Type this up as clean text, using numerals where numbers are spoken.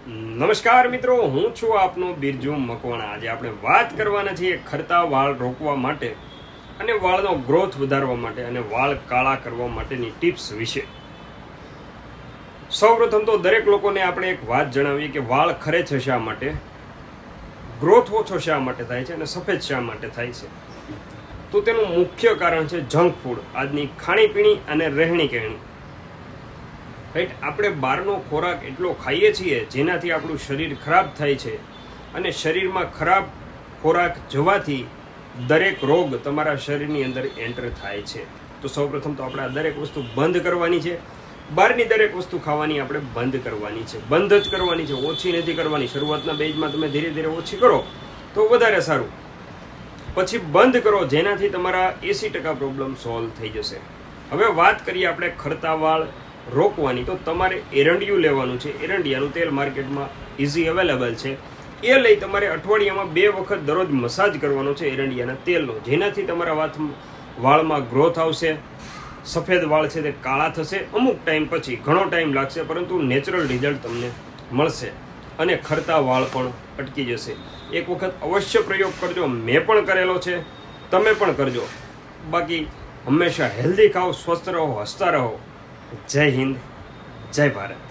નમસ્કાર મિત્રો, હું છું આપનો બિરજુ મકવાણા। આજે આપણે વાત કરવાના છીએ ખરતા વાળ રોકવા માટે અને વાળનો ગ્રોથ વધારવા માટે અને વાળ કાળા કરવા માટેની ટિપ્સ વિશે। સૌપ્રથમ તો દરેક લોકોને આપણે એક વાત જણાવીએ કે વાળ ખરે છે શા માટે, ગ્રોથ ઓછો શા માટે થાય છે અને સફેદ શા માટે થાય છે। તો તેનું મુખ્ય કારણ છે જંક ફૂડ, આજની ખાણીપીણી અને રહેણી કહેણી। રાઈટ, આપણે બહારનો ખોરાક એટલો ખાઈએ છીએ જેનાથી આપણું શરીર ખરાબ થાય છે અને શરીરમાં ખરાબ ખોરાક જવાથી દરેક રોગ તમારા શરીરની અંદર એન્ટર થાય છે। તો સૌપ્રથમ તો આપણે આ દરેક વસ્તુ બંધ કરવાની છે। બહારની દરેક વસ્તુ ખાવાની આપણે બંધ કરવાની છે, બંધ જ કરવાની છે, ઓછી નથી કરવાની। શરૂઆતના બેજમાં તમે ધીરે ધીરે ઓછી કરો તો વધારે સારું, પછી બંધ કરો જેનાથી તમારા 80% પ્રોબ્લેમ સોલ્વ થઈ જશે। હવે વાત કરીએ આપણે ખરતા વાળ રોકવાની, તો તમારે એરંડિયું લેવાનું છે। એરંડિયાનું તેલ માર્કેટમાં ઇઝી અવેલેબલ છે, એ લઈ તમારે અઠવાડિયામાં 2 વખત દરરોજ મસાજ કરવાનો છે એરંડિયાના તેલનો, જેનાથી તમારા વાળમાં ગ્રોથ આવશે, સફેદ વાળ છે તે કાળા થશે। અમુક ટાઈમ પછી, ઘણો ટાઈમ લાગશે પરંતુ નેચરલ રિઝલ્ટ તમને મળશે અને ખરતા વાળ પણ અટકી જશે। એક વખત અવશ્ય પ્રયોગ કરજો, મેં પણ કરેલો છે, તમે પણ કરજો। બાકી હંમેશા હેલ્ધી ખાઓ, સ્વસ્થ રહો, હસતા રહો। જય હિન્દ, જય ભારત।